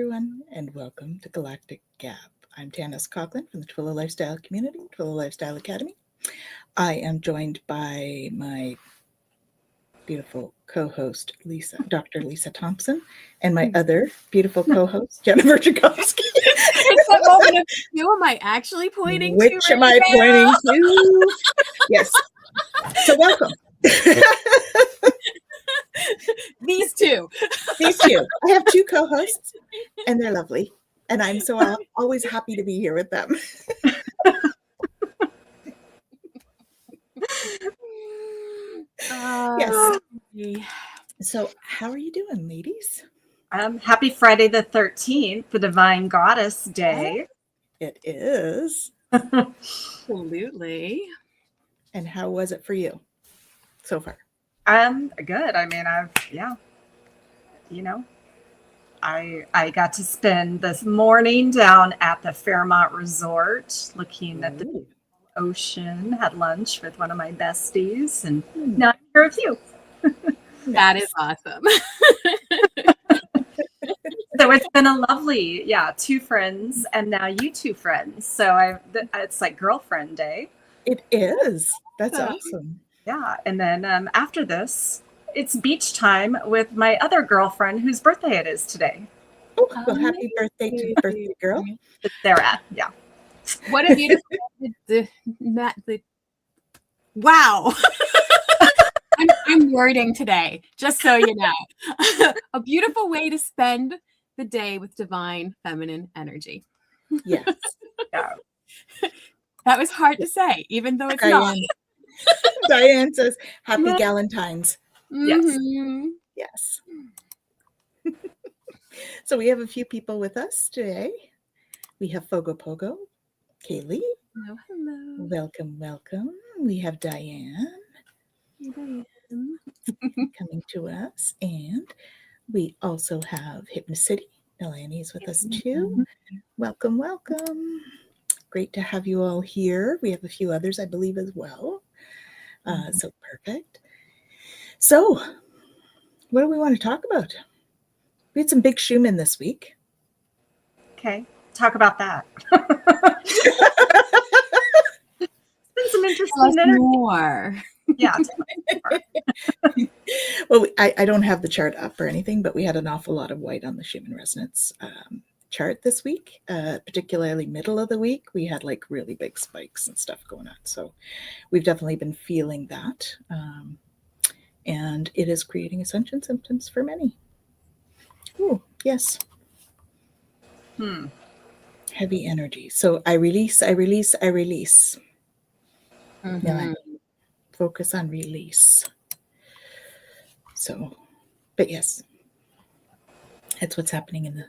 everyone, and welcome to Galactic Gab. I'm Tanys Coughlan from the Twillo Lifestyle Community, Twillo Lifestyle Academy. I am joined by my beautiful co-host, Dr. Lisa Thompson, and my other beautiful co-host, Jennifer Jurkofsky. Who am I actually pointing Which to? Which am I pointing to? Yes. So welcome. These two. I have two co-hosts, and they're lovely. And I'm so always happy to be here with them. Yes. So how are you doing, ladies? Happy Friday the 13th, the Divine Goddess Day. It is. Absolutely. And how was it for you so far? Good. I mean, I got to spend this morning down at the Fairmont Resort looking at the ocean, had lunch with one of my besties, and now I'm here with you. That is awesome. So it's been a lovely, two friends, and now you two friends. So it's like girlfriend day. It is. That's awesome. Yeah. And then after this, it's beach time with my other girlfriend whose birthday it is today. Oh, well, happy birthday to the birthday girl. Sarah. Yeah. What a beautiful wow. I'm wording today, just so you know. A beautiful way to spend the day with divine feminine energy. Yes. Yeah. That was hard to say, even though it's not. Diane says, happy Galentine's. Mm-hmm. Yes. So we have a few people with us today. We have Fogo Pogo, Kaylee. Hello. Welcome. We have Diane. Coming to us. And we also have Hypnocity. Melanie with us too. Welcome. Great to have you all here. We have a few others, I believe, as well. So perfect. So, what do we want to talk about? We had some big Schumann this week. Okay, talk about that. It's been some interesting energy. More. Yeah. Well, I don't have the chart up or anything, but we had an awful lot of white on the Schumann resonance chart this week, particularly middle of the week. We had like really big spikes and stuff going on. So we've definitely been feeling that. And it is creating ascension symptoms for many. Oh, yes. Heavy energy. So I release. Mm-hmm. Now I focus on release. So, but yes, that's what's happening in the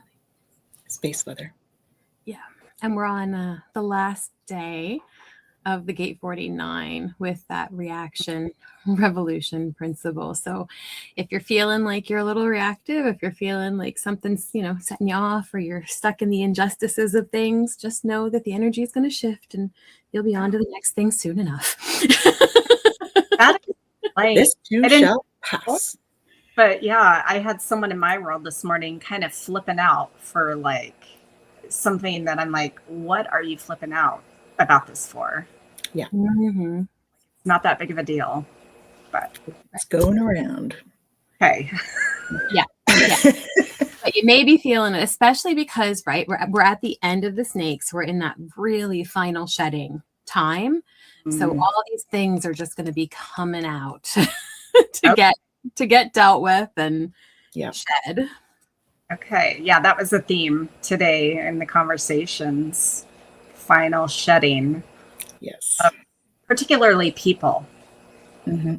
space weather. Yeah. And we're on the last day of the Gate 49 with that reaction revolution principle. So if you're feeling like you're a little reactive, if you're feeling like something's, setting you off, or you're stuck in the injustices of things, just know that the energy is going to shift and you'll be on to the next thing soon enough. This too shall pass. But yeah, I had someone in my world this morning kind of flipping out for like something that I'm like, what are you flipping out about this for? Yeah. Mm-hmm. Not that big of a deal, but it's going around. Okay. Yeah. But you may be feeling it, especially because, right, we're at the end of the snakes. We're in that really final shedding time. So all these things are just going to be coming out to get dealt with and shed. Okay. Yeah, that was the theme today in the conversations. Final shedding. Yes. Particularly people. Yeah,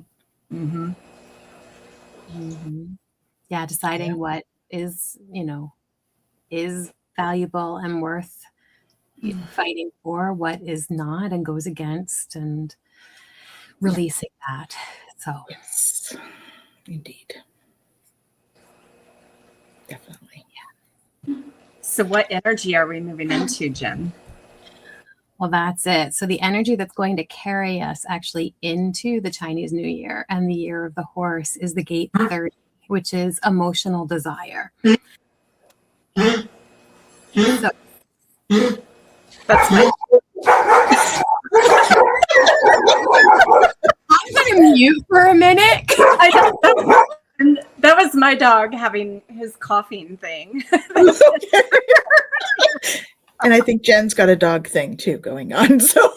deciding what is valuable and worth fighting for, what is not and goes against, and releasing that. So yes, indeed. Definitely. Yeah. So what energy are we moving into, Jen? Well, that's it. So the energy that's going to carry us actually into the Chinese New Year and the Year of the Horse is the Gate 30, which is emotional desire. So That's my. I'm gonna mute for a minute. That was my dog having his coughing thing. And I think Jen's got a dog thing too going on. So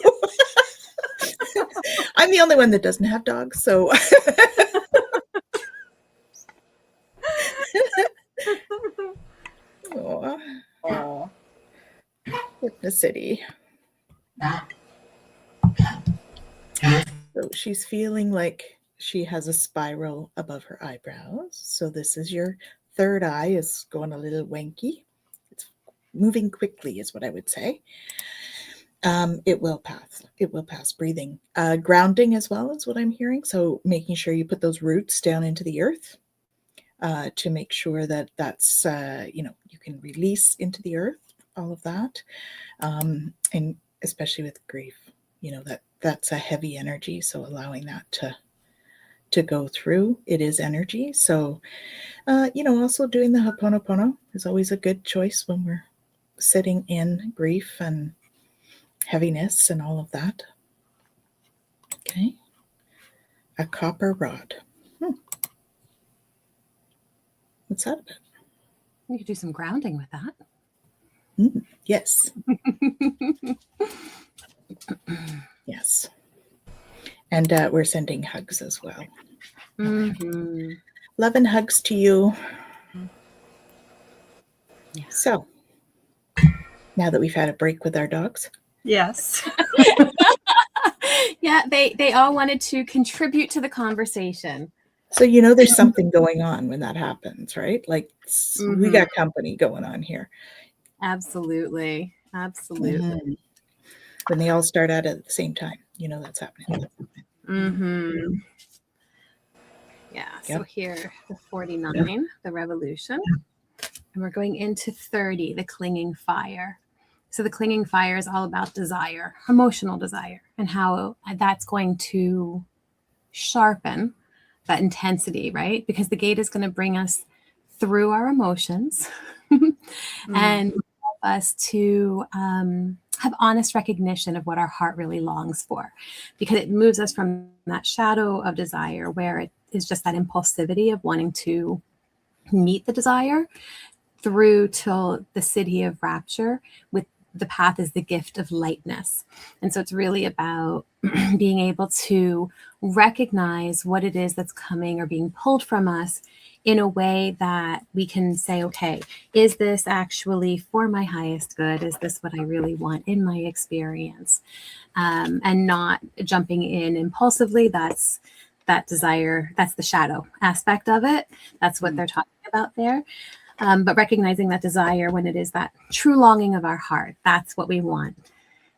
I'm the only one that doesn't have dogs. So Oh. Hypnicity. So she's feeling like she has a spiral above her eyebrows. So this is your third eye is going a little wanky. It's moving quickly is what I would say. It will pass. It will pass. Breathing. Grounding as well is what I'm hearing. So making sure you put those roots down into the earth to make sure that that's, you can release into the earth, all of that. And especially with grief, that's a heavy energy. So allowing that to go through, it is energy. So, also doing the Ho'oponopono is always a good choice when we're sitting in grief and heaviness and all of that. Okay. A copper rod. What's that about? You could do some grounding with that. Yes. Yes. And we're sending hugs as well. Mm-hmm. Love and hugs to you. Yeah. So, now that we've had a break with our dogs. Yes. Yeah, they all wanted to contribute to the conversation. So, there's something going on when that happens, right? Like we got company going on here. Absolutely. Absolutely. When they all start out at the same time, that's happening. Mm-hmm. Yeah. So Yep. here, the 49, the revolution. And we're going into 30, the clinging fire. So the clinging fire is all about desire, emotional desire, and how that's going to sharpen that intensity, right? Because the gate is going to bring us through our emotions and help us to have honest recognition of what our heart really longs for, because it moves us from that shadow of desire where it is just that impulsivity of wanting to meet the desire through till the city of rapture. With the path is the gift of lightness. And so it's really about being able to recognize what it is that's coming or being pulled from us in a way that we can say, okay, is this actually for my highest good? Is this what I really want in my experience? And not jumping in impulsively. That's that desire. That's the shadow aspect of it. That's what they're talking about there. But recognizing that desire when it is that true longing of our heart, that's what we want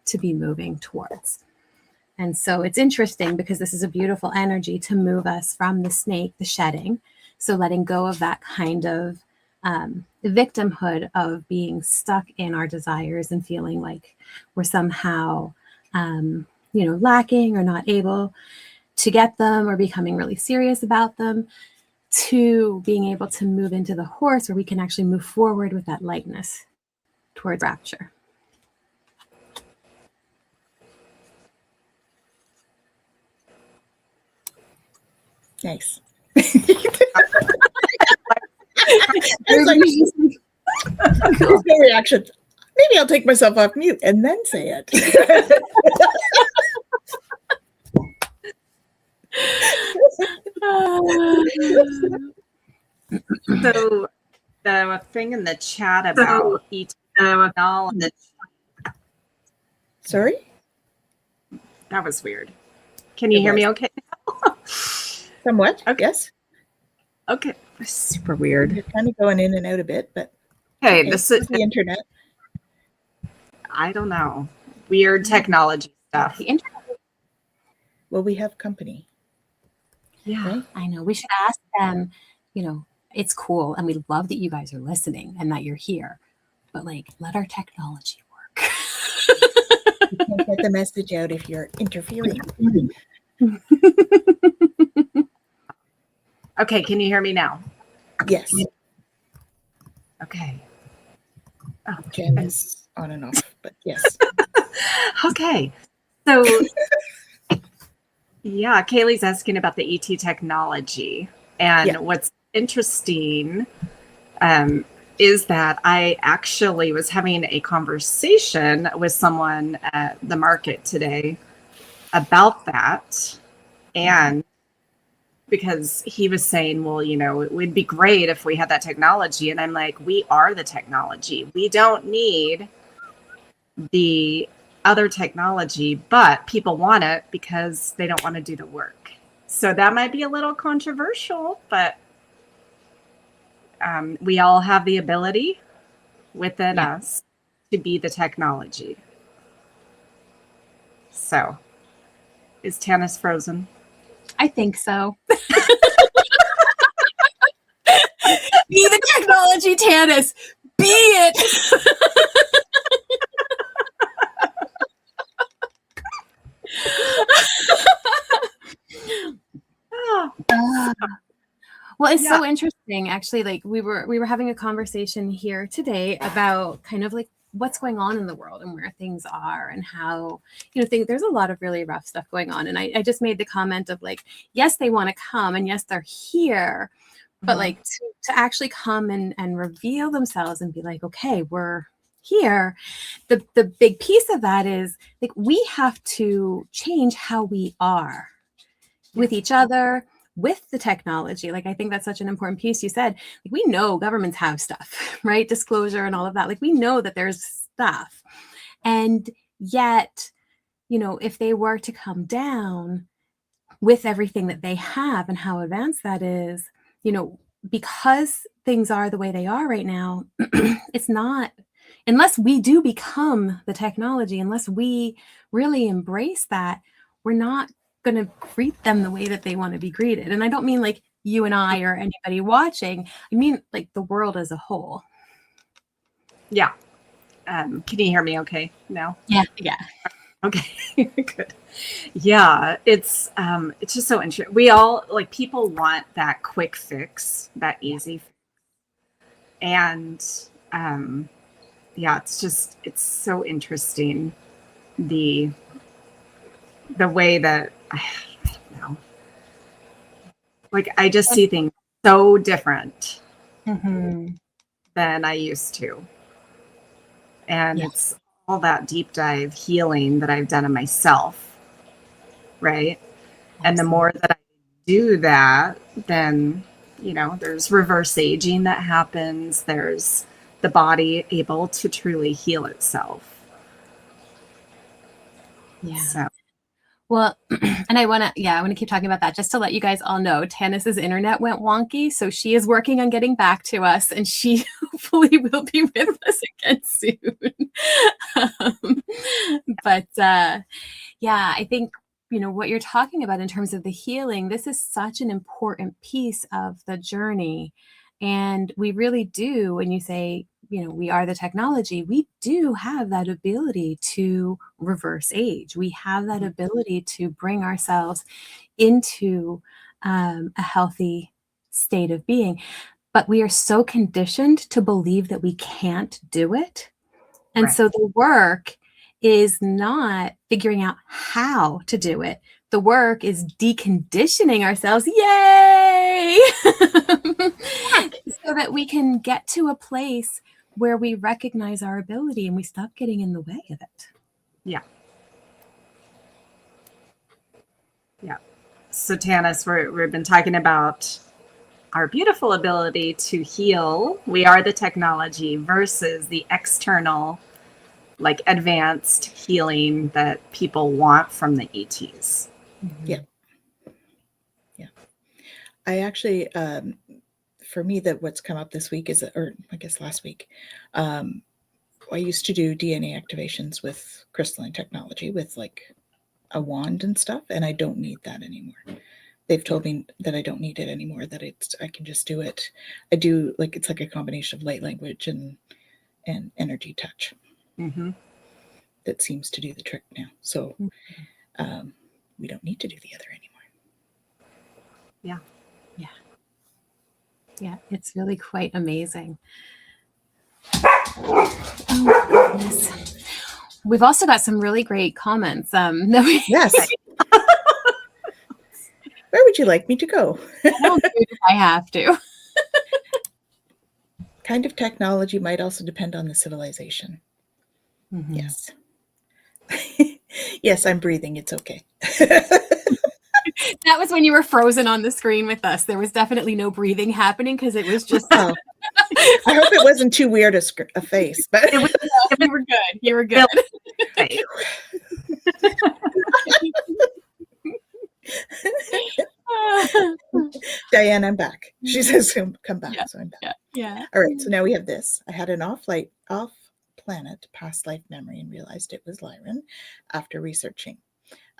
to be moving towards. And so it's interesting because this is a beautiful energy to move us from the snake, the shedding. So letting go of that kind of victimhood of being stuck in our desires and feeling like we're somehow, lacking or not able to get them or becoming really serious about them, to being able to move into the horse where we can actually move forward with that lightness towards rapture. Nice. There's no reaction. Maybe I'll take myself off mute and then say it. So the thing in the chat about eternal and the Sorry? that was weird. Can you hear me okay? Somewhat, Okay. yes. Okay. Super weird. You're kind of going in and out a bit, but Okay, this is the internet. I don't know. Weird technology stuff. the internet. Well, we have company. Yeah. Right? I know. We should ask them, it's cool. And we love that you guys are listening and that you're here. But let our technology work. You can't get the message out if you're interfering. Okay, can you hear me now? Yes. Okay. Jen is on and off, but yes. Okay. So, yeah, Kaylee's asking about the ET technology. And what's interesting is that I actually was having a conversation with someone at the market today about that. And because he was saying, well, you know, it would be great if we had that technology. And I'm like, we are the technology. We don't need the other technology, but people want it because they don't want to do the work. So that might be a little controversial, but we all have the ability within us to be the technology. So is Tanys frozen? I think so. Be the technology, Tanys. Be it. Well, it's so interesting, actually. Like we were having a conversation here today about kind of like what's going on in the world and where things are and how, you know, there's a lot of really rough stuff going on. And I just made the comment of like, yes, they want to come and yes, they're here, but like to actually come and reveal themselves and be like, okay, we're here. The big piece of that is like, we have to change how we are with each other, with the technology. Like, I think that's such an important piece. You said, like, we know governments have stuff, right? Disclosure and all of that. Like, we know that there's stuff. And yet, you know, if they were to come down with everything that they have and how advanced that is, you know, because things are the way they are right now, it's not, unless we do become the technology, unless we really embrace that, we're not going to greet them the way that they want to be greeted. And I don't mean like you and I or anybody watching. I mean like the world as a whole. Yeah. Can you hear me okay now? Yeah. Okay. Good. Yeah, it's just so interesting. We all, like, people want that quick fix, that easy fix. And yeah, it's so interesting the way that I don't know. Like, I just see things so different than I used to. And it's all that deep dive healing that I've done in myself, right? Absolutely. And the more that I do that, then, you know, there's reverse aging that happens. There's the body able to truly heal itself. Yeah. So. Well, and I want to keep talking about that just to let you guys all know, Tanys's internet went wonky. So she is working on getting back to us and she hopefully will be with us again soon. But yeah, I think, you know, what you're talking about in terms of the healing, this is such an important piece of the journey. And we really do, when you say, you know, we are the technology, we do have that ability to reverse age. We have that ability to bring ourselves into a healthy state of being. But we are so conditioned to believe that we can't do it. And so the work is not figuring out how to do it. The work is deconditioning ourselves. Yay! So that we can get to a place where we recognize our ability and we stop getting in the way of it. Yeah. Yeah. So Tanys, we've been talking about our beautiful ability to heal. We are the technology versus the external, like, advanced healing that people want from the ETs. Yeah. Yeah. I actually, for me, that what's come up this week is, or I guess last week, I used to do DNA activations with crystalline technology with like a wand and stuff, and I don't need that anymore. They've told me that I don't need it anymore, that I can just do it. I do, like, it's like a combination of light language and energy touch. That seems to do the trick now. So we don't need to do the other anymore. Yeah, it's really quite amazing. Oh, goodness. We've also got some really great comments. Yes. Where would you like me to go? I don't know if I have to. Kind of technology might also depend on the civilization. Mm-hmm. Yes. Yes, I'm breathing. It's okay. That was when you were frozen on the screen with us. There was definitely no breathing happening because it was just. Oh, I hope it wasn't too weird a face, but you were good. You were good. Diane, I'm back. She says, come back. Yeah. So I'm back. Yeah. All right. So now we have this. I had an off-planet past life memory and realized it was Lyran after researching.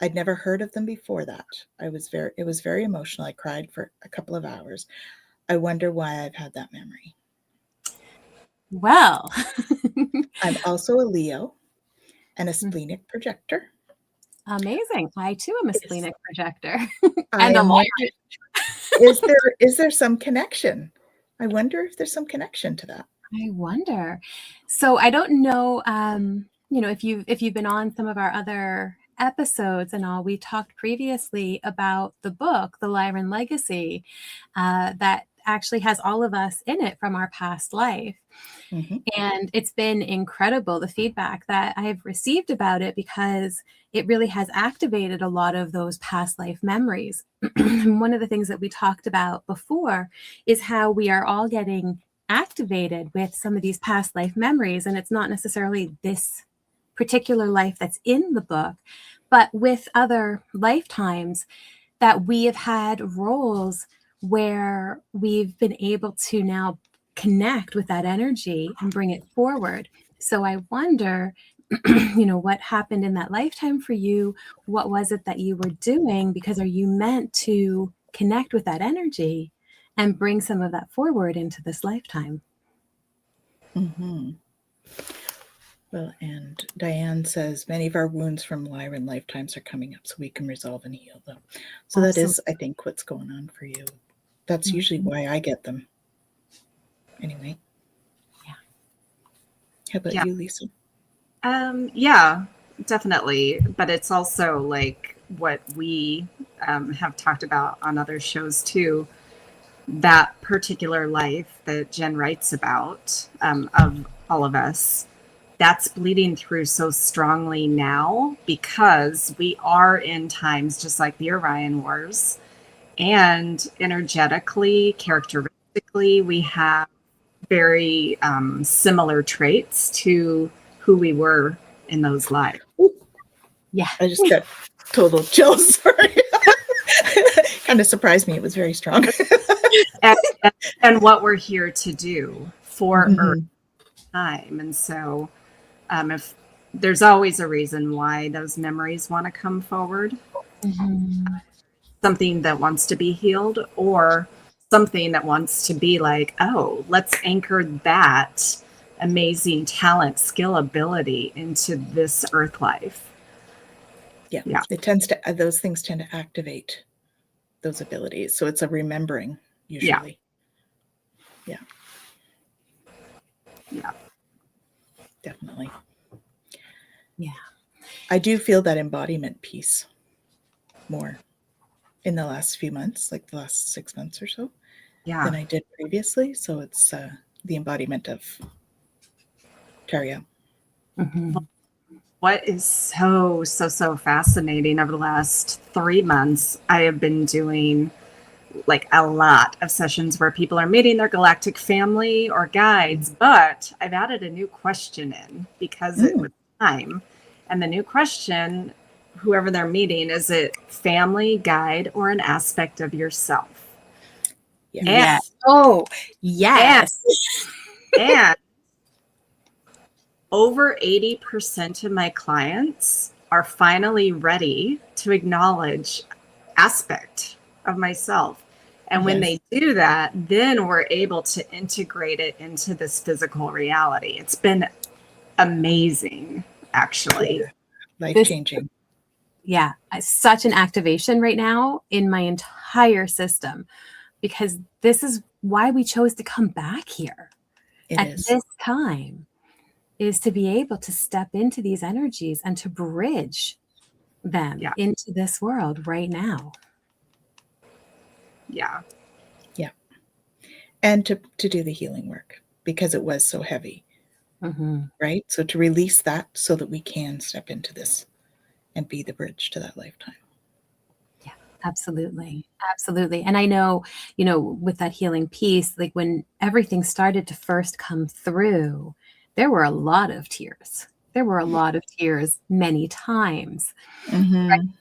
I'd never heard of them before that. It was very emotional. I cried for a couple of hours. I wonder why I've had that memory. Well, I'm also a Leo and a splenic projector. Amazing. I too am a splenic projector. And a liar. Is there some connection? I wonder if there's some connection to that. I wonder. So I don't know, if you've been on some of our other episodes and all, we talked previously about the book, The Lyran Legacy, that actually has all of us in it from our past life. Mm-hmm. And it's been incredible, the feedback that I've received about it, because it really has activated a lot of those past life memories. One of the things that we talked about before is how we are all getting activated with some of these past life memories. And it's not necessarily this particular life that's in the book, but with other lifetimes that we have had roles where we've been able to now connect with that energy and bring it forward. So I wonder, what happened in that lifetime for you? What was it that you were doing? Because are you meant to connect with that energy and bring some of that forward into this lifetime? Mm-hmm. Well, and Diane says many of our wounds from Lyran lifetimes are coming up so we can resolve and heal them. So That is, I think, what's going on for you. That's usually why I get them. Anyway. Yeah. How about you, Lisa? Yeah, definitely. But it's also like what we have talked about on other shows too. That particular life that Jen writes about of all of us, that's bleeding through so strongly now because we are in times just like the Orion Wars, and energetically, characteristically, we have very similar traits to who we were in those lives. Yeah. I just got total chills. Sorry. Kind of surprised me. It was very strong. and what we're here to do for Earth time. And so if there's always a reason why those memories want to come forward, something that wants to be healed or something that wants to be like, oh, let's anchor that amazing talent, skill, ability into this Earth life. Yeah. Those things tend to activate those abilities. So it's a remembering usually. Yeah. Definitely. Yeah. I do feel that embodiment piece more in the last few months, like the last 6 months or so, than I did previously. So it's the embodiment of Terrio. Mm-hmm. What is so fascinating over the last 3 months, I have been doing like a lot of sessions where people are meeting their galactic family or guides, but I've added a new question in because it was time. And the new question, whoever they're meeting, is it family, guide, or an aspect of yourself? Yes. Oh, yes. And over 80% of my clients are finally ready to acknowledge aspect of myself. And when they do that, then we're able to integrate it into this physical reality. It's been amazing, actually. Life-changing. Yeah. Such an activation right now in my entire system, because this is why we chose to come back here. at this time is to be able to step into these energies and to bridge them into this world right now. Yeah. Yeah. And to do the healing work because it was so heavy. Right? So to release that so that we can step into this and be the bridge to that lifetime. Yeah, absolutely. Absolutely. And I know, with that healing piece, like when everything started to first come through, there were a lot of tears. There were a lot of tears many times. Recognizing,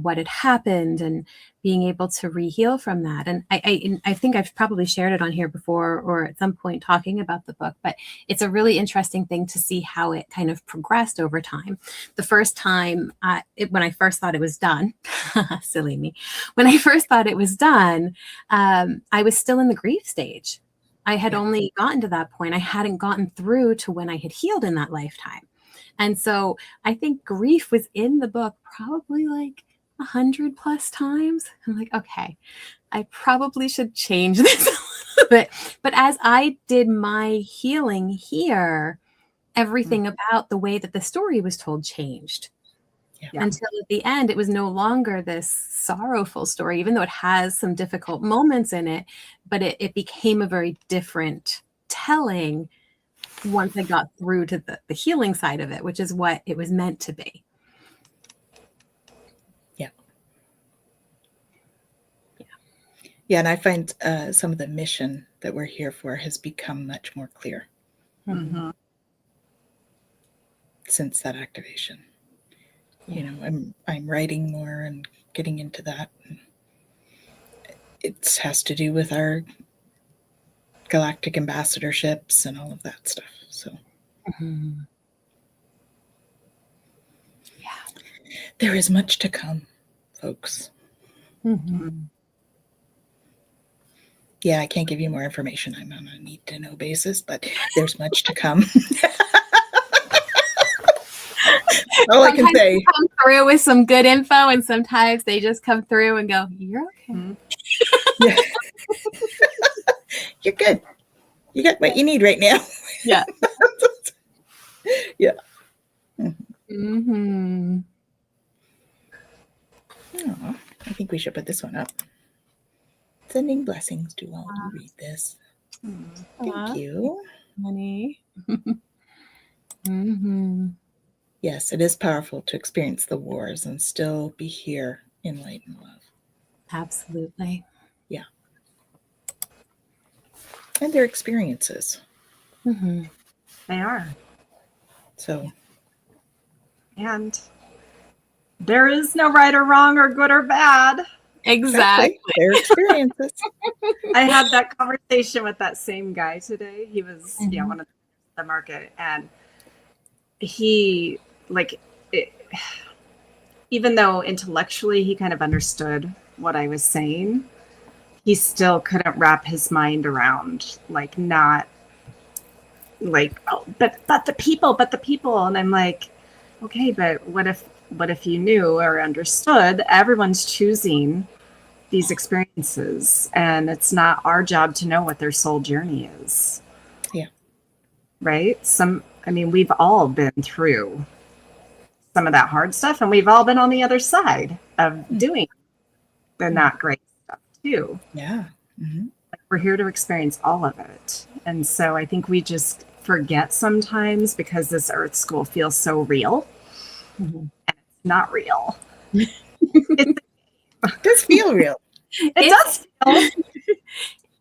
what had happened and being able to re-heal from that. And I think I've probably shared it on here before or at some point talking about the book, but it's a really interesting thing to see how it kind of progressed over time. The first time, when I first thought it was done, silly me, when I first thought it was done, I was still in the grief stage. I had only gotten to that point. I hadn't gotten through to when I had healed in that lifetime. And so I think grief was in the book probably like 100+ times. I'm like, okay, I probably should change this a little bit. But as I did my healing here, everything about the way that the story was told changed. Until at the end, it was no longer this sorrowful story, even though it has some difficult moments in it, but it became a very different telling once I got through to the healing side of it, which is what it was meant to be. Yeah, and I find some of the mission that we're here for has become much more clear since that activation. I'm writing more and getting into that. It has to do with our galactic ambassadorships and all of that stuff. So there is much to come, folks. Yeah, I can't give you more information. I'm on a need-to-know basis, but there's much to come. All I can say. They come through with some good info, and sometimes they just come through and go, "You're okay. Yeah. You're good. You got what you need right now." Yeah. Yeah. Oh, I think we should put this one up. Sending blessings to all who read this. Thank you, honey. Yes, it is powerful to experience the wars and still be here in light and love. Absolutely. Yeah. And their experiences. They are. So. And there is no right or wrong or good or bad. Exactly. Their experiences. I had that conversation with that same guy today. He was, one of the market, and he, even though intellectually he kind of understood what I was saying, he still couldn't wrap his mind around, but the people. And I'm like, okay, but what if you knew or understood everyone's choosing these experiences, and it's not our job to know what their soul journey is. Yeah. Right? We've all been through some of that hard stuff, and we've all been on the other side of doing the not great stuff too. Yeah. We're here to experience all of it. And so I think we just forget sometimes because this Earth school feels so real. And it's not real. It does feel real. It does feel.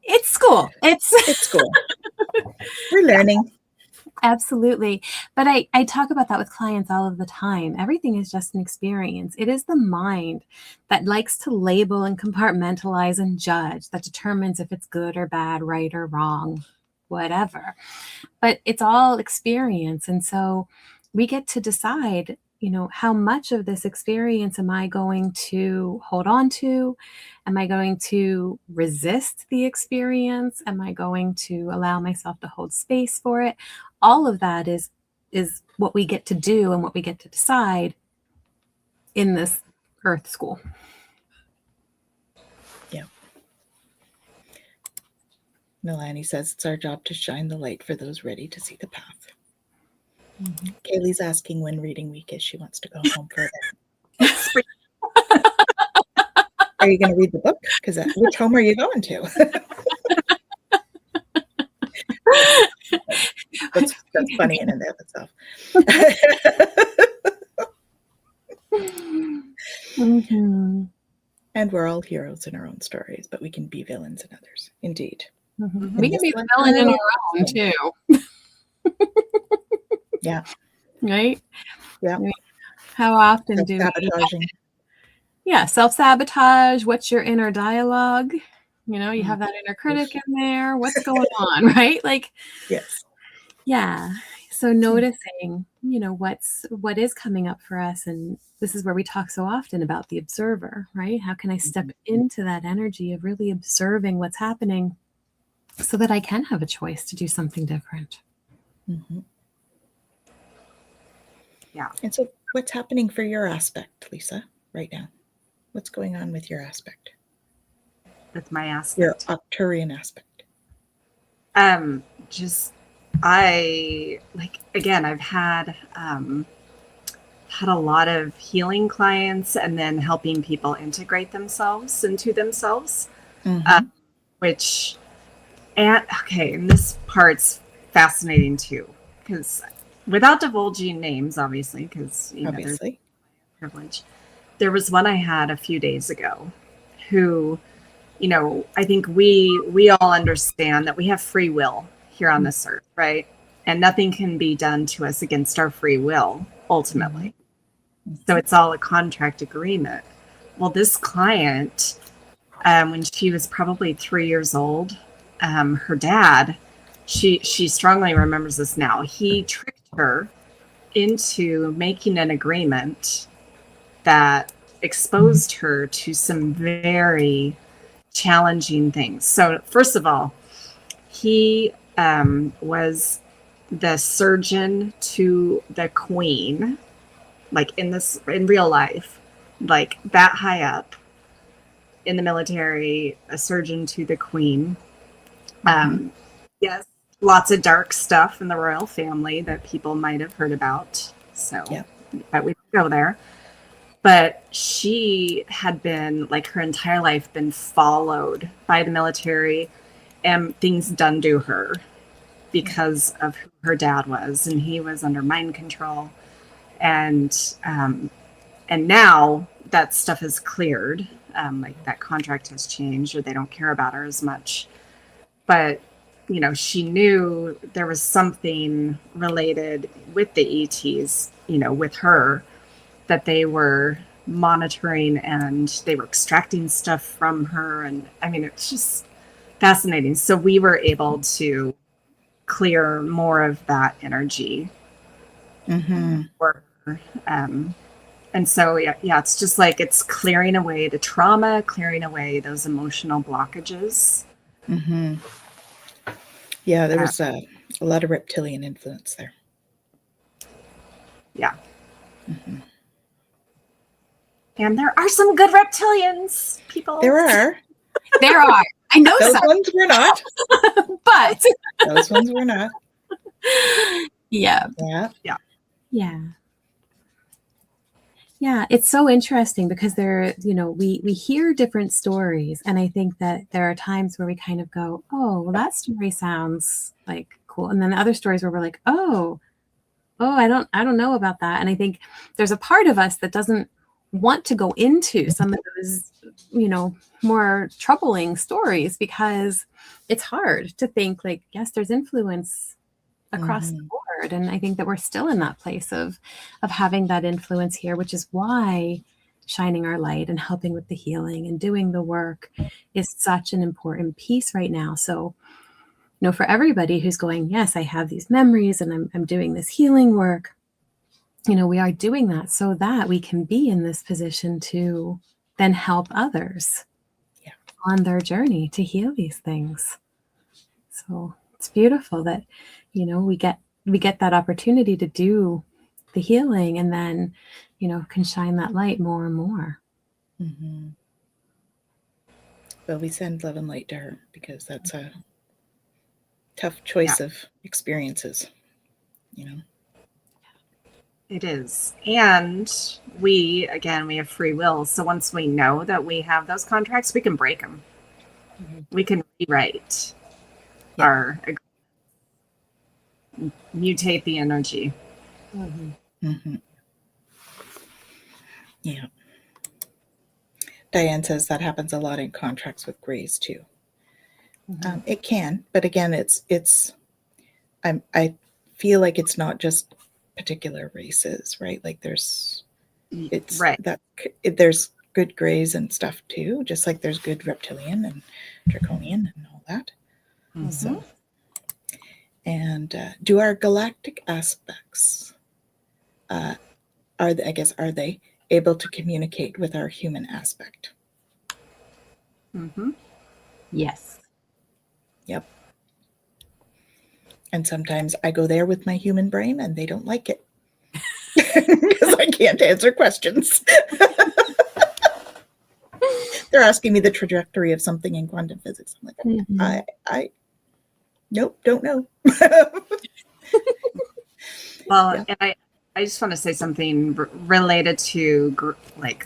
It's school. It's school. We're learning. Absolutely. But I talk about that with clients all of the time. Everything is just an experience. It is the mind that likes to label and compartmentalize and judge that determines if it's good or bad, right or wrong, whatever. But it's all experience. And so we get to decide, how much of this experience am I going to hold on to? Am I going to resist the experience? Am I going to allow myself to hold space for it? All of that is what we get to do and what we get to decide in this Earth school. Milani says it's our job to shine the light for those ready to see the path. Mm-hmm. Kaylee's asking when reading week is. She wants to go home for a bit. Are you going to read the book? Because which home are you going to? that's funny in and of itself. Mm-hmm. And we're all heroes in our own stories, but we can be villains in others. Indeed. Mm-hmm. We can be the villain in our own too. Yeah. Right? Yeah. How often do sabotaging? Yeah, self-sabotage. What's your inner dialogue? You know, you have that inner critic in there. What's going on, right? Like, yes. Yeah. So noticing, you know, what is coming up for us. And this is where we talk so often about the observer, right? How can I step into that energy of really observing what's happening so that I can have a choice to do something different? Mm-hmm. Yeah. And so what's happening for your aspect, Lisa, right now? What's going on with your aspect? With my aspect? Your Arcturian aspect. I've had a lot of healing clients and then helping people integrate themselves into themselves, Mm-hmm. And this part's fascinating too, because without divulging names, obviously, because there's privilege. There was one I had a few days ago who, I think we all understand that we have free will here on this earth, right? And nothing can be done to us against our free will, ultimately. Mm-hmm. So it's all a contract agreement. Well, this client, when she was probably 3 years old, her dad, she strongly remembers this now. He tricked her into making an agreement that exposed her to some very challenging things. So first of all, he was the surgeon to the queen, like in real life, like that high up in the military, a surgeon to the queen. Yes, lots of dark stuff in the royal family that people might have heard about. So, but we don't go there. But she had been, like, her entire life been followed by the military and things done to her because of who her dad was, and he was under mind control. And now that stuff is cleared, like that contract has changed, or they don't care about her as much. But she knew there was something related with the ETs, with her, that they were monitoring and they were extracting stuff from her. And I mean, it's just fascinating. So we were able to clear more of that energy for her. And so, it's just like it's clearing away the trauma, clearing away those emotional blockages. Mm-hmm. Yeah, there was a lot of reptilian influence there. Yeah. Mm-hmm. And there are some good reptilians, people. There are. There are. I know those some. ones were not. But those ones were not. Yeah. Yeah. Yeah. Yeah. Yeah, it's so interesting because we hear different stories, and I think that there are times where we kind of go, oh, well, that story sounds like cool, and then the other stories where we're like, oh, I don't know about that. And I think there's a part of us that doesn't want to go into some of those, more troubling stories, because it's hard to think like, yes, there's influence across the board. And I think that we're still in that place of having that influence here, which is why shining our light and helping with the healing and doing the work is such an important piece right now. So, for everybody who's going, yes, I have these memories and I'm doing this healing work, we are doing that so that we can be in this position to then help others on their journey to heal these things. So it's beautiful that, we get that opportunity to do the healing, and then, can shine that light more and more. Mm-hmm. Well, we send love and light to her because that's a tough choice of experiences, you know. It is. And we have free will. So once we know that we have those contracts, we can break them. We can rewrite our mutate the energy. Yeah. Diane says that happens a lot in contracts with grays too. It can, but again, I feel like it's not just particular races, right? Like there's good grays and stuff too, just like there's good reptilian and draconian and all that. So, and do our galactic aspects are they able to communicate with our human aspect? Yes. Yep. And sometimes I go there with my human brain and they don't like it because I can't answer questions. They're asking me the trajectory of something in quantum physics. I'm like, I nope, don't know. Well, and I just want to say something related to like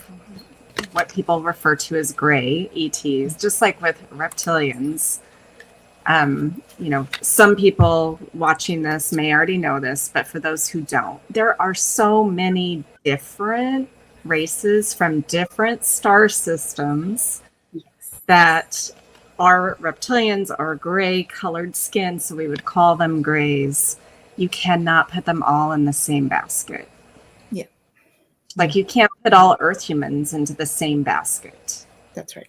what people refer to as gray ETs, just like with reptilians. Some people watching this may already know this, but for those who don't, there are so many different races from different star systems that are reptilians or gray colored skin. So we would call them grays. You cannot put them all in the same basket. Yeah. Like you can't put all Earth humans into the same basket. That's right.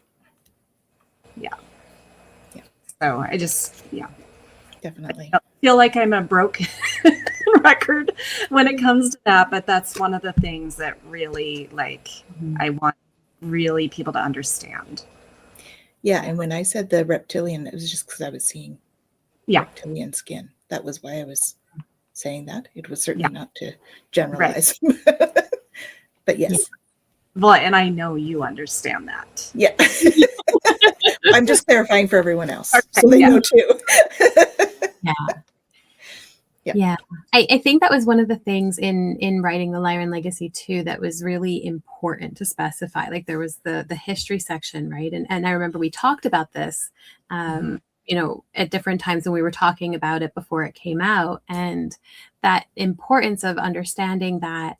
Yeah. So I just, definitely I feel like I'm a broken record when it comes to that, but that's one of the things that really, I want really people to understand. Yeah, and when I said the reptilian, it was just because I was seeing reptilian skin. That was why I was saying that. It was certainly not to generalize. Right. But yes. Yeah. Well, and I know you understand that. Yeah. I'm just clarifying for everyone else. Okay, so they know too. Yeah. I think that was one of the things in writing the Lyran Legacy too that was really important to specify. Like there was the history section, right? And I remember we talked about this, at different times when we were talking about it before it came out, and that importance of understanding that,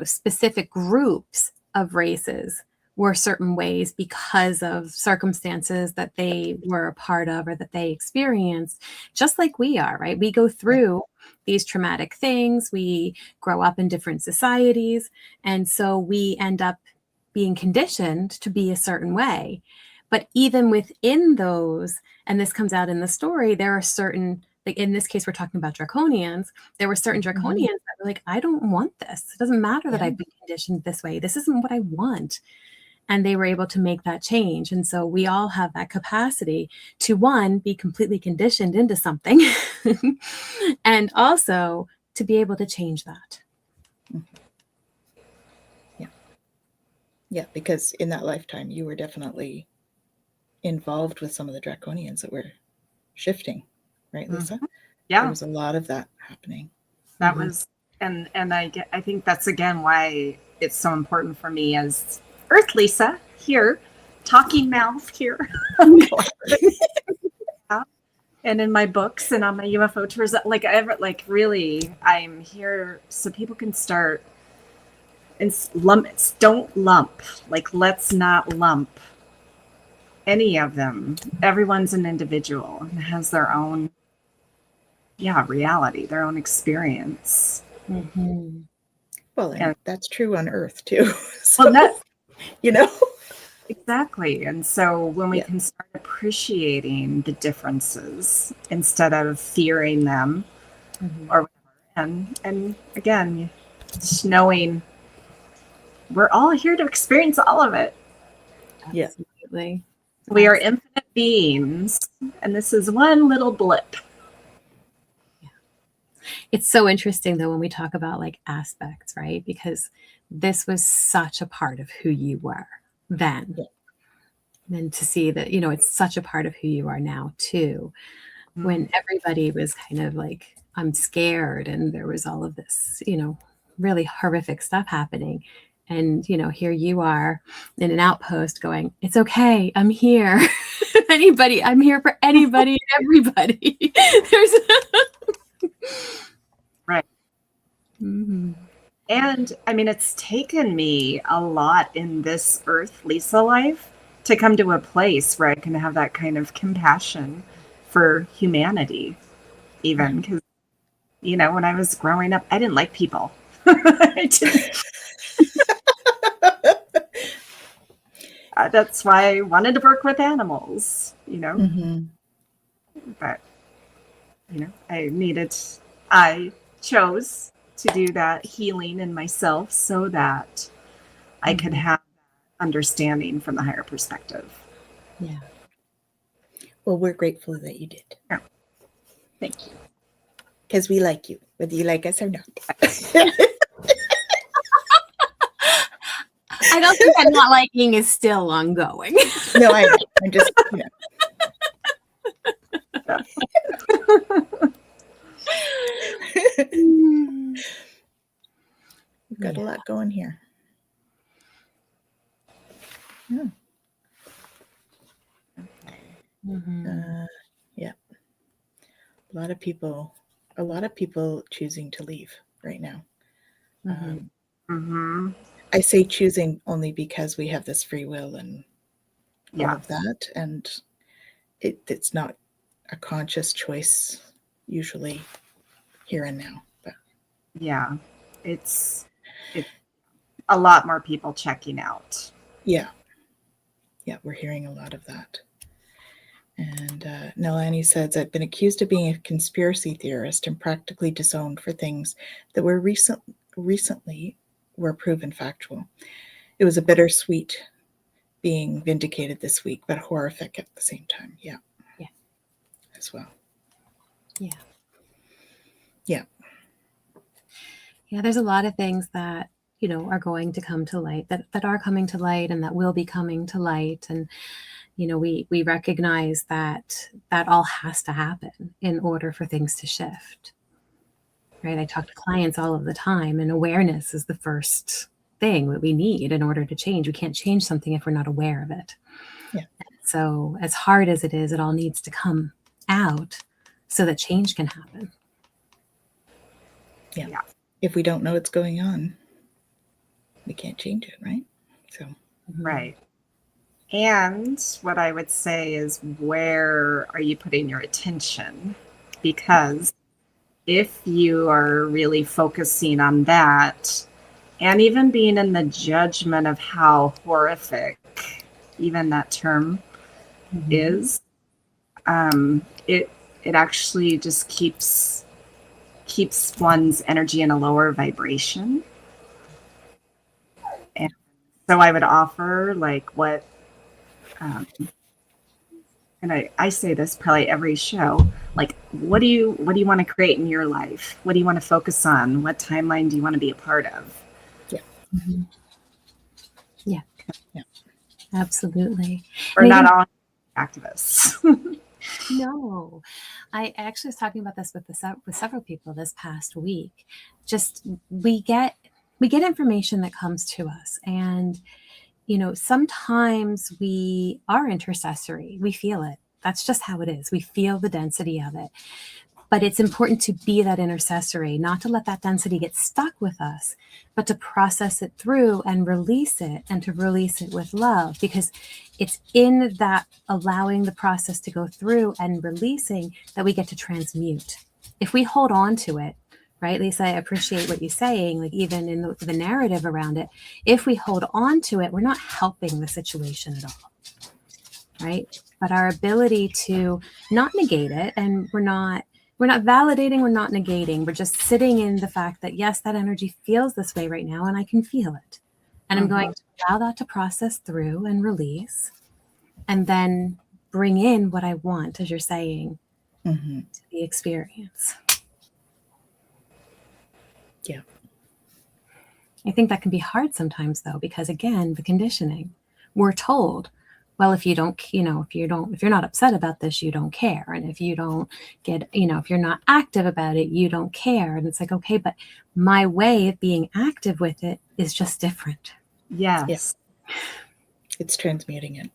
specific groups of races were certain ways because of circumstances that they were a part of or that they experienced, just like we are, right? We go through these traumatic things. We grow up in different societies. And so we end up being conditioned to be a certain way. But even within those, and this comes out in the story, there are certain, like in this case, we're talking about draconians. There were certain draconians that were like, I don't want this. It doesn't matter that I've been conditioned this way. This isn't what I want. And they were able to make that change. And so we all have that capacity to, one, be completely conditioned into something, and also to be able to change that. Yeah, because in that lifetime, you were definitely involved with some of the draconians that were shifting, right, Lisa? Yeah. There was a lot of that happening. That was, and I think that's, again, why it's so important for me as Earth Lisa here, talking mouth here, and in my books and on my UFO tours, really, I'm here so people can start and don't lump. Let's not lump any of them. Everyone's an individual and has their own, reality, their own experience. Well, and that's true on Earth too. So, well, exactly. And so when we can start appreciating the differences instead of fearing them or whatever, and again, just knowing we're all here to experience all of it. Absolutely. We are infinite beings, and this is one little blip. It's so interesting though when we talk about aspects, right? Because this was such a part of who you were then. And to see that, it's such a part of who you are now too. when everybody was kind of like, I'm scared, and there was all of this, really horrific stuff happening. And, here you are in an outpost going, it's okay, I'm here. I'm here for anybody and everybody. Right. Mm-hmm. And I mean, it's taken me a lot in this Earth Lisa life to come to a place where I can have that kind of compassion for humanity, even because, when I was growing up, I didn't like people. That's why I wanted to work with animals, Mm-hmm. but, I chose to do that healing in myself so that I could have understanding from the higher perspective. Yeah. Well, we're grateful that you did. Yeah. Thank you. Because we like you, whether you like us or not. I don't think that not liking is still ongoing. No, I know. I'm just, We've got a lot going here. Yeah. Yeah. A lot of people choosing to leave right now. I say choosing only because we have this free will and all of that, and it's not a conscious choice usually here and now. But yeah, it's a lot more people checking out. Yeah, we're hearing a lot of that. And Nalani says, I've been accused of being a conspiracy theorist and practically disowned for things that were recently were proven factual. It was a bittersweet being vindicated this week, but horrific at the same time. Yeah. As well. Yeah. Yeah, there's a lot of things that, are going to come to light, that are coming to light, and that will be coming to light. And, we recognize that all has to happen in order for things to shift. Right? I talk to clients all of the time, and awareness is the first thing that we need in order to change. We can't change something if we're not aware of it. Yeah. So as hard as it is, it all needs to come out so that change can happen. Yeah. If we don't know what's going on, we can't change it, right? So. Right. And what I would say is, where are you putting your attention? Because if you are really focusing on that, and even being in the judgment of how horrific even that term is, it actually just keeps one's energy in a lower vibration. And so I would offer, like, what, and I say this probably every show, like, what do you want to create in your life? What do you want to focus on? What timeline do you want to be a part of? Yeah. Absolutely. We're not all activists. No, I actually was talking about this with several people this past week. Just we get information that comes to us, and sometimes we are intercessory. We feel it. That's just how it is. We feel the density of it. But it's important to be that intercessory, not to let that density get stuck with us, but to process it through and release it, and to release it with love, because it's in that allowing the process to go through and releasing that we get to transmute. If we hold on to it, right, Lisa, I appreciate what you're saying, like even in the narrative around it, if we hold on to it, we're not helping the situation at all, right? But our ability to not negate it, and we're not validating, we're not negating, we're just sitting in the fact that, yes, that energy feels this way right now, and I can feel it. And I'm going to allow that to process through and release, and then bring in what I want, as you're saying, to the experience. Yeah. I think that can be hard sometimes, though, because, again, the conditioning. We're told well, if you're not upset about this, you don't care. And if you don't get, if you're not active about it, you don't care. And it's like, okay, but my way of being active with it is just different. Yes. Yeah. It's transmuting it.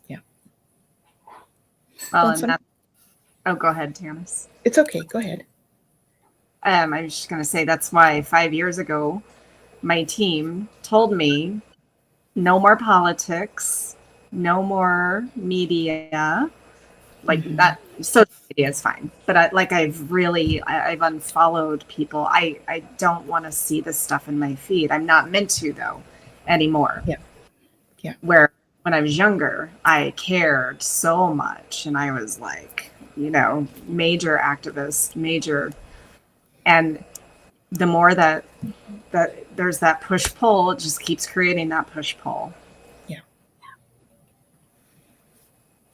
Yeah. Well, go ahead, Tanys. It's okay. Go ahead. I was just going to say that's why 5 years ago, my team told me no more politics, no more media, like that. Social media is fine, but I've unfollowed people. I don't want to see this stuff in my feed. I'm not meant to though anymore. Yeah. Where when I was younger, I cared so much, and I was like, major activist, and the more that there's that push-pull, it just keeps creating that push-pull.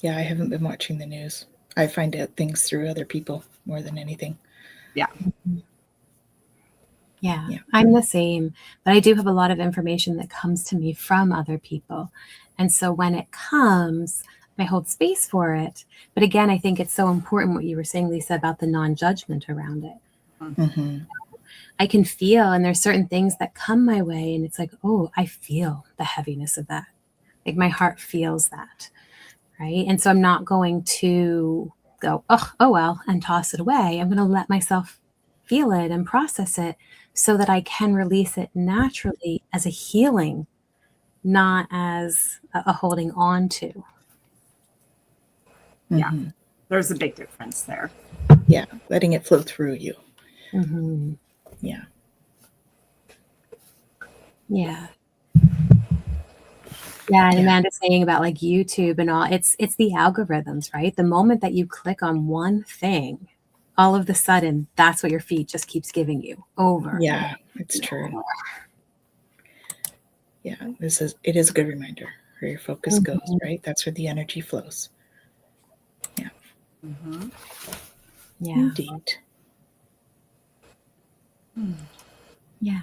Yeah, I haven't been watching the news. I find out things through other people more than anything. Yeah. Yeah, I'm the same, but I do have a lot of information that comes to me from other people. And so when it comes, I hold space for it. But again, I think it's so important what you were saying, Lisa, about the non-judgment around it. Mm-hmm. I can feel, and there's certain things that come my way, and it's like, oh, I feel the heaviness of that. Like my heart feels that, right? And so I'm not going to go, oh well, and toss it away. I'm going to let myself feel it and process it so that I can release it naturally as a healing, not as a holding on to. Yeah, there's a big difference there. Yeah, letting it flow through you. Mm-hmm. Yeah. Yeah. Yeah, and Amanda's saying about like YouTube and all, it's the algorithms, right? The moment that you click on one thing, all of the sudden, that's what your feed just keeps giving you over. Yeah, it's true. Yeah, it is a good reminder where your focus goes, right? That's where the energy flows. Yeah. Mm-hmm. Yeah. Indeed. Yeah.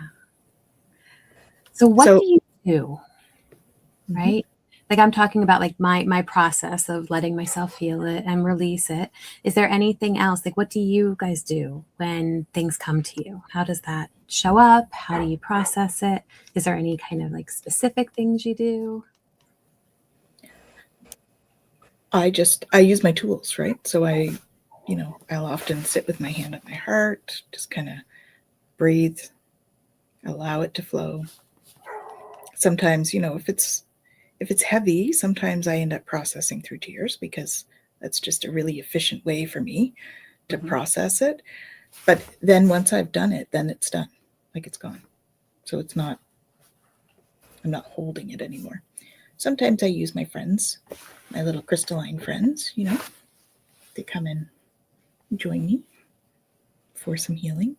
So what do you do? Right? Like I'm talking about like my process of letting myself feel it and release it. Is there anything else? Like what do you guys do when things come to you? How does that show up? How do you process it? Is there any kind of like specific things you do? I use my tools, right? So I'll often sit with my hand on my heart, just kind of breathe, allow it to flow. Sometimes, if it's heavy, sometimes I end up processing through tears because that's just a really efficient way for me to process it. But then once I've done it, then it's done. Like it's gone. So I'm not holding it anymore. Sometimes I use my friends, my little crystalline friends, they come and join me for some healing.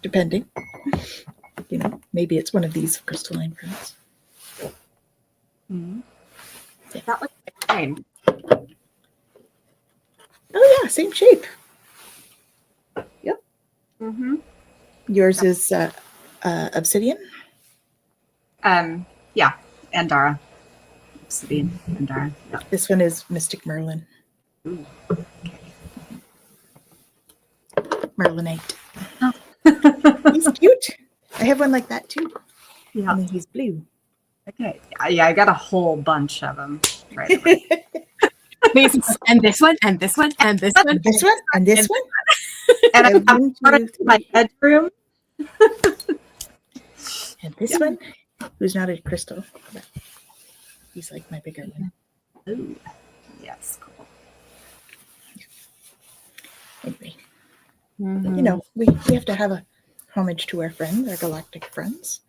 Depending. Maybe it's one of these crystalline friends. Mm-hmm. Yeah. That looks fine. Oh yeah, same shape. Yep. Mm-hmm. Yours is obsidian? Yeah, Andara. Obsidian, Andara. Yeah. This one is Mystic Merlin. Ooh. Merlinite. He's cute. I have one like that too. Yeah. And he's blue. Okay. Yeah, I got a whole bunch of them. Right. And this one, and this one, and this one, This one, and this one. And I have one, part two, of my bedroom. And this one, who's not a crystal, but he's like my bigger one. Ooh. Yes, cool. Anyway, Mm-hmm. we have to have a homage to our friends, our galactic friends.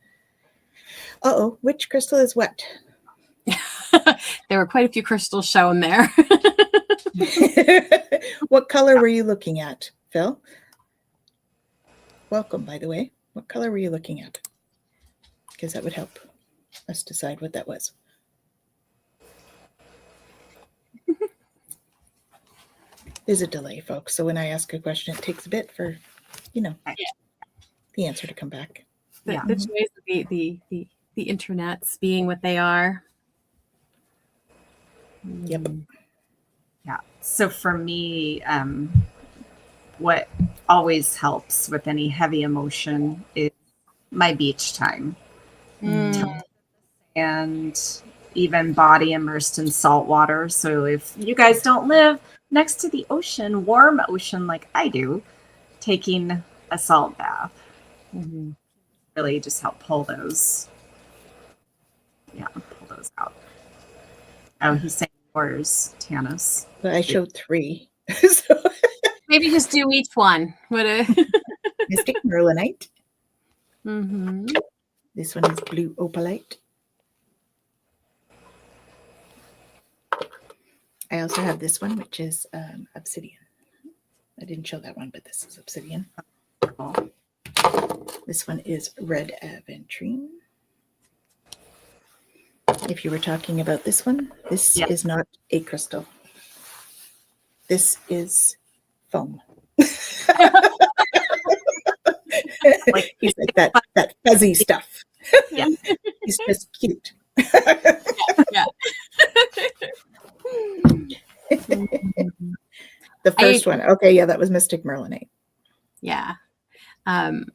Uh-oh, which crystal is what? There were quite a few crystals shown there. What color were you looking at, Phil? Welcome, by the way. What color were you looking at? Because that would help us decide what that was. There's a delay, folks. So when I ask a question, it takes a bit for, the answer to come back. The, Yeah. the joys of the internets being what they are. Yep. Yeah. So for me, what always helps with any heavy emotion is my beach time. And even body immersed in salt water. So if you guys don't live next to the ocean, warm ocean like I do, taking a salt bath really just help pull those out. Oh, he's saying yours, Tanys. But I showed 3. So Maybe just do each one. What a Mystic Merlinite. mm-hmm. This one is blue opalite. I also have this one, which is obsidian. I didn't show that one, but this is obsidian. This one is red aventurine. If you were talking about this one, this is not a crystal. This is foam. Like he's like that fuzzy stuff. Yeah. He's just cute. Yeah. The first one. Okay, yeah, that was Mystic Merlinite. Yeah.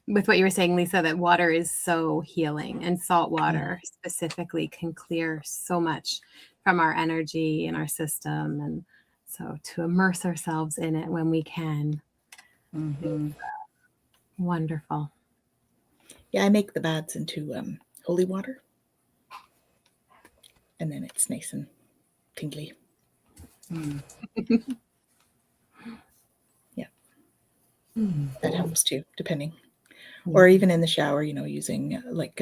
With what you were saying, Lisa, that water is so healing, and salt water specifically can clear so much from our energy and our system. And so to immerse ourselves in it when we can. Wonderful. Yeah, I make the baths into holy water. And then it's nice and tingly. Yeah. That helps too, depending. Or even in the shower, using like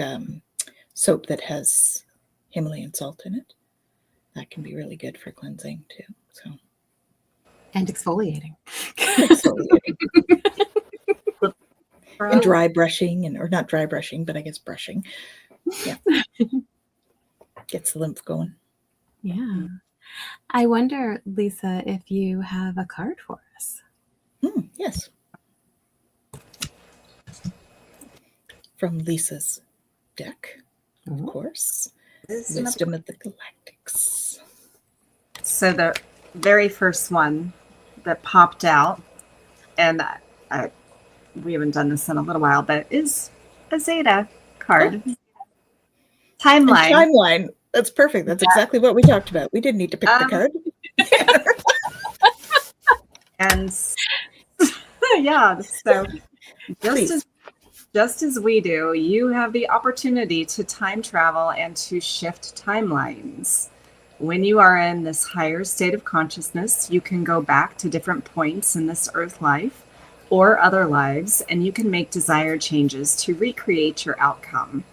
soap that has Himalayan salt in it. That can be really good for cleansing too. So. And exfoliating. And dry brushing, or not dry brushing, but I guess brushing. Yeah. Gets the lymph going. Yeah. I wonder, Lisa, if you have a card for us. Yes. From Lisa's deck, of course. Wisdom of the Galactics. So the very first one that popped out, and we haven't done this in a little while, but is a Zeta card. Timeline. Timeline. That's perfect. That's exactly what we talked about. We didn't need to pick the card. And yeah, so just as we do, you have the opportunity to time travel and to shift timelines. When you are in this higher state of consciousness, you can go back to different points in this earth life or other lives, and you can make desired changes to recreate your outcome.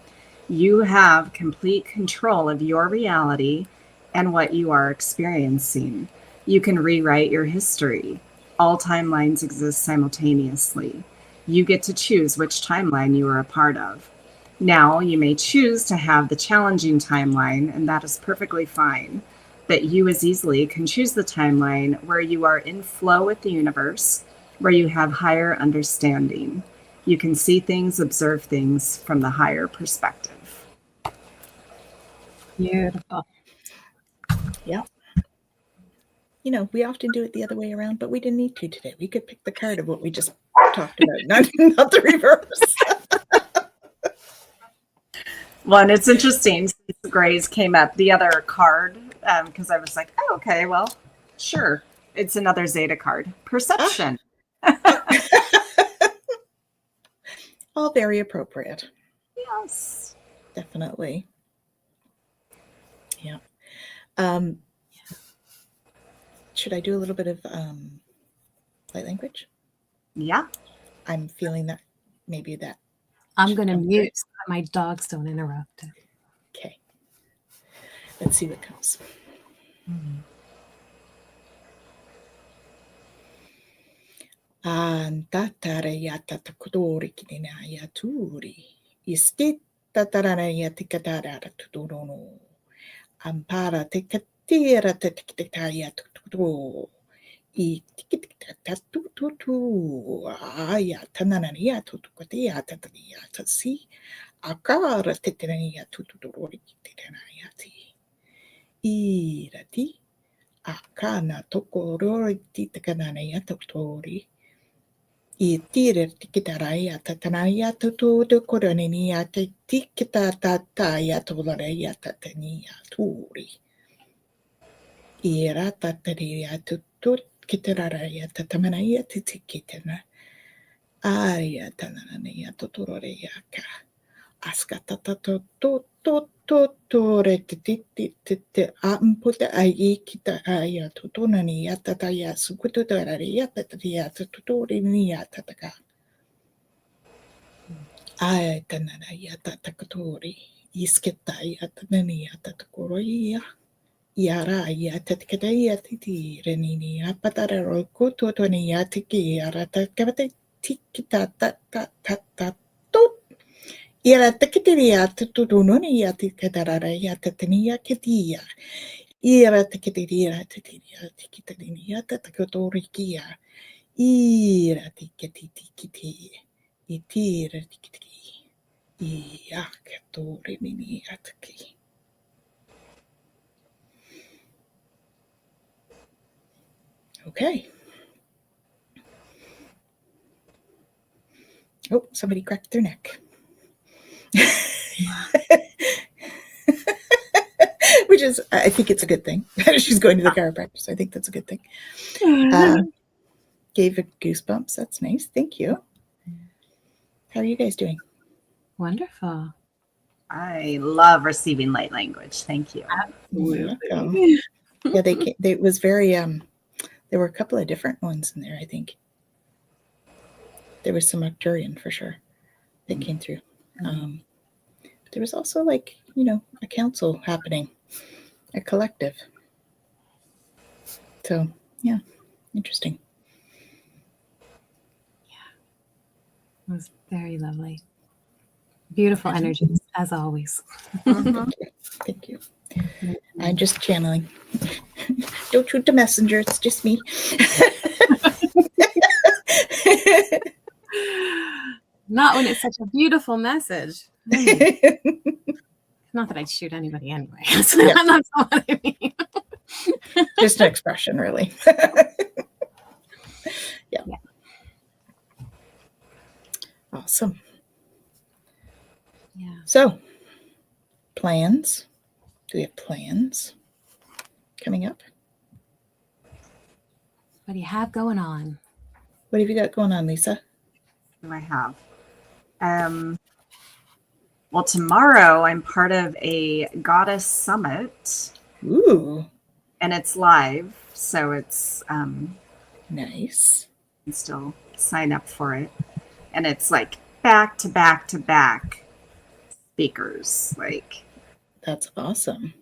You have complete control of your reality and what you are experiencing. You can rewrite your history. All timelines exist simultaneously. You get to choose which timeline you are a part of. Now, you may choose to have the challenging timeline, and that is perfectly fine. But you as easily can choose the timeline where you are in flow with the universe, where you have higher understanding. You can see things, observe things from the higher perspective. Beautiful. Yeah. We often do it the other way around, but we didn't need to today. We could pick the card of what we just talked about, not the reverse. Well, and it's interesting. Since Grays came up, the other card, because I was like, oh, okay, well, sure. It's another Zeta card. Perception. All very appropriate. Yes. Definitely. Yeah. Should I do a little bit of light language? Yeah. I'm feeling that maybe that. I'm going to mute so that my dogs don't interrupt. Okay. Let's see what comes. Antatarayata takudori kinaya turi. Istit tatarayata katara tudorono. Ampara tekatira tetikataya tuturo. I tu aya tanania tutukatia tatania tasi akara tetania tuturori tenayati. Irati akana tokorori titakanania totori. I tire tikitaraya tatanaya tutu koroninia tikita tataya tolarea tatania turi. Ira tataria tutut kitaraya tatamanaya titikitana. Aya tananaya tuturoriaka. Askatatato titi amputa ayi kita aya tutunania tataya sukuturaria tataria tuturinia tataka. Aya tananaya tatakatori. Isketaya tanania tatakoria. Yara ya tatkadaya titi renini apatara kutotoni yatiki yara takabate tikita ta tot yara takitiria tutunoni yatikadara yatatania ketia yara takitiria titiria tikitania tatakatorikia ira tikiti itira tikiti yakatori nini yataki. Okay. Oh, somebody cracked their neck. Which is, I think it's a good thing. She's going to the chiropractor, so I think that's a good thing. Gave it goosebumps. That's nice. Thank you. How are you guys doing? Wonderful. I love receiving light language. Thank you. You're welcome. Yeah, they was very, there were a couple of different ones in there, I think. There was some Arcturian for sure that came through. There was also like, a council happening, a collective. So, yeah, interesting. It was very lovely. Beautiful energies, as always. Thank you. I'm just channeling. Don't shoot the messenger. It's just me. Not when it's such a beautiful message. Not that I'd shoot anybody anyway. That's not what I mean. Just an expression, really. Yeah. Awesome. Yeah. So, plans? Do we have plans coming up? What do you have going on? What have you got going on, Lisa? What do I have? Well, tomorrow I'm part of a goddess summit. Ooh. And it's live, so it's nice. You can still sign up for it. And it's like back to back to back speakers. Like, that's awesome.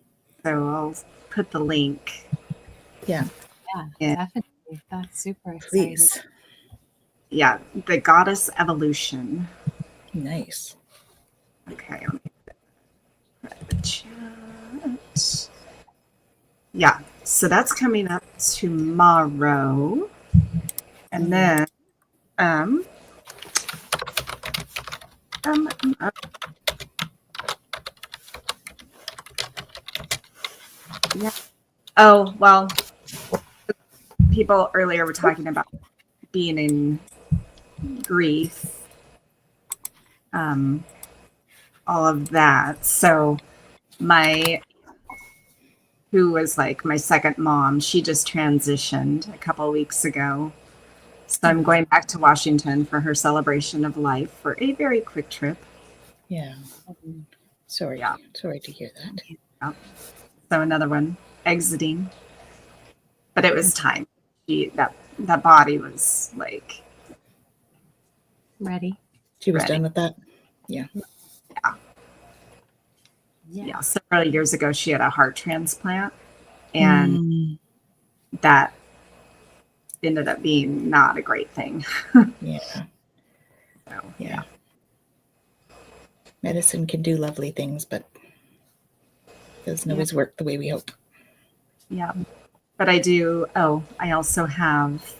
So I'll put the link. Yeah. Yeah, definitely. That's super exciting. Please. Yeah, the goddess evolution. Nice. Okay. The chat. Yeah, so that's coming up tomorrow. And then yeah. Oh, well, people earlier were talking about being in grief. All of that. So who was like my second mom, she just transitioned a couple of weeks ago. So I'm going back to Washington for her celebration of life for a very quick trip. Yeah. Sorry. Yeah. Sorry to hear that. Yeah. So another one exiting. But it was time. That body was like ready. She was done with that? Yeah. Yeah. Several years ago she had a heart transplant, and that ended up being not a great thing. Yeah. So, yeah. Medicine can do lovely things, but doesn't always work the way we hope. Yeah. but I do. Oh, I also have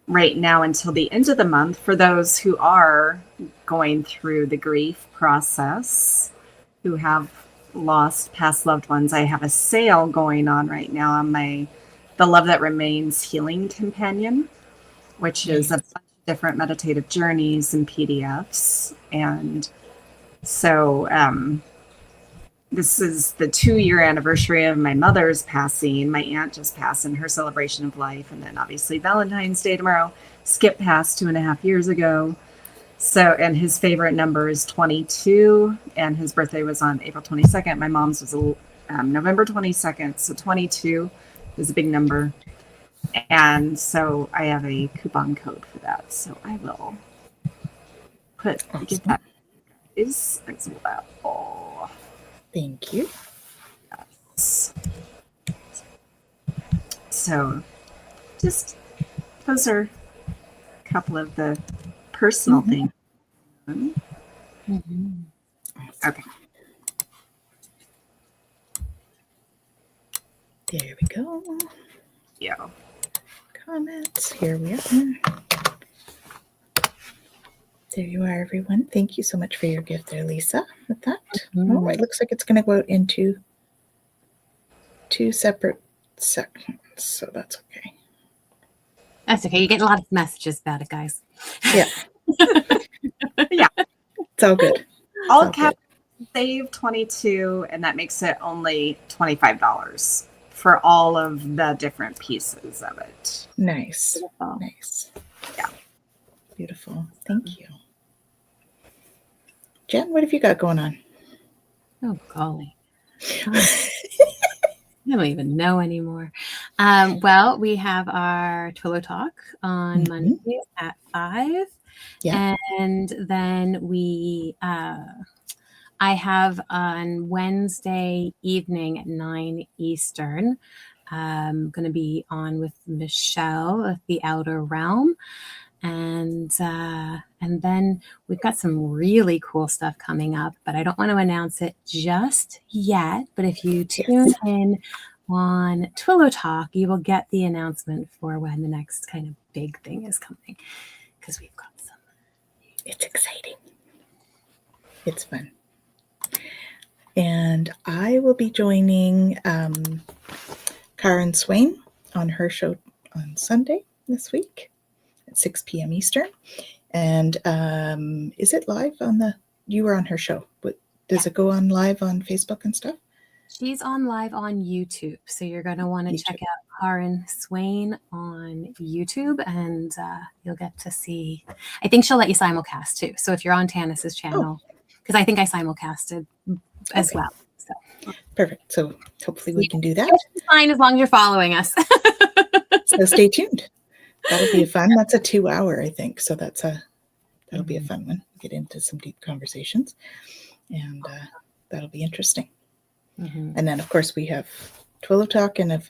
right now until the end of the month for those who are going through the grief process, who have lost past loved ones. I have a sale going on right now on the Love That Remains Healing Companion, which is a bunch of different meditative journeys and PDFs. And so this is the 2-year anniversary of my mother's passing. My aunt just passed in her celebration of life. And then obviously Valentine's Day tomorrow. Skip passed 2.5 years ago. So, and his favorite number is 22, and his birthday was on April 22nd. My mom's was November 22nd, so 22 is a big number. And so I have a coupon code for that. So I will get that as well. Thank you. Yes. So just those are a couple of the personal things. Okay. There we go. Yeah. Comments. Here we are. There you are, everyone. Thank you so much for your gift there, Lisa, with that. Oh, it looks like it's going to go out into 2 separate sections, so that's okay. That's okay. You get a lot of messages about it, guys. Yeah. Yeah. It's all good. All caps save 22, and that makes it only $25 for all of the different pieces of it. Nice. Beautiful. Nice. Yeah. Beautiful. Thank you. Jen, what have you got going on? Oh, golly. I don't even know anymore. Well, we have our Twillo Talk on Monday at 5. Yeah. And then I have on Wednesday evening at 9 Eastern, I'm going to be on with Michelle at the Outer Realm. And then we've got some really cool stuff coming up, but I don't want to announce it just yet. But if you tune in on Twillo Talk, you will get the announcement for when the next kind of big thing is coming, because we've got some. It's exciting. It's fun. And I will be joining Karen Swain on her show on Sunday this week at 6 p.m. Eastern. And is it live on you were on her show, but does it go on live on Facebook and stuff? She's on live on YouTube. So you're going to want to check out Karen Swain on YouTube, and you'll get to see. I think she'll let you simulcast too. So if you're on Tanys's channel, because I think I simulcasted as well. So perfect. So hopefully we can do that. It's fine as long as you're following us. So stay tuned. That'll be fun. That's a 2-hour, I think. So that'll be a fun one. Get into some deep conversations, and that'll be interesting. And then, of course, we have Twillo Talk and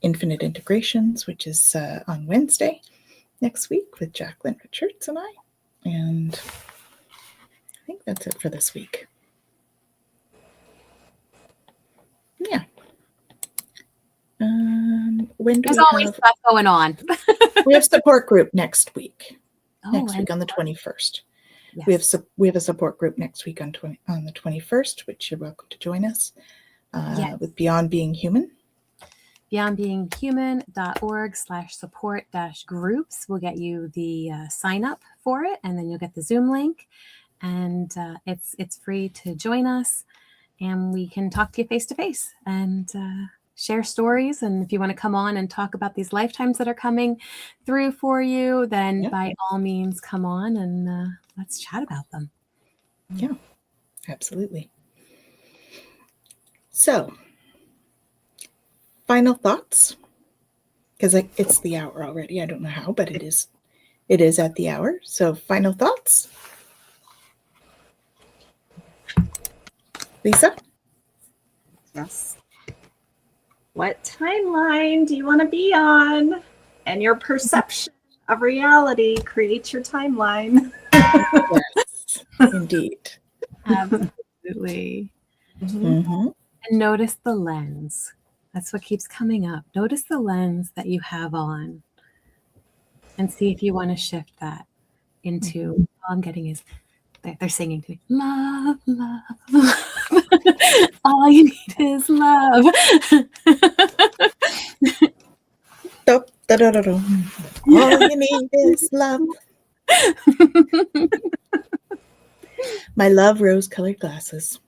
Infinite Integrations, which is on Wednesday next week with Jacqueline Richards and I. And I think that's it for this week. Yeah. When do There's always stuff going on. We have support group next week. Oh, Next week on the 21st. Yes. We have a support group next week on the 21st, which you're welcome to join us with Beyond Being Human. beyondbeinghuman.org/support-groups will get you the sign up for it, and then you'll get the Zoom link, and it's free to join us, and we can talk to you face to face and share stories. And if you want to come on and talk about these lifetimes that are coming through for you, then by all means come on and let's chat about them. Yeah, absolutely. So, final thoughts, because it's the hour already. I don't know how, but it is at the hour. So, final thoughts, Lisa? Yes. What timeline do you want to be on? And your perception of reality creates your timeline. Yes, indeed. Absolutely. And notice the lens. That's what keeps coming up. Notice the lens that you have on and see if you want to shift that into, all I'm getting is, they're singing to me, love, love, love. All you need is love. All you need is love. My love rose-colored glasses,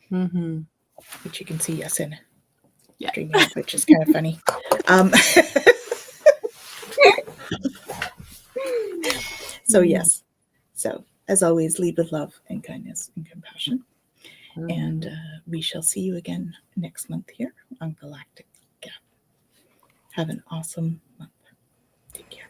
which you can see us in. Yeah. Streaming it, which is kind of funny. So yes. So as always, lead with love and kindness and compassion. And we shall see you again next month here on Galactic Gab. Have an awesome month. Take care.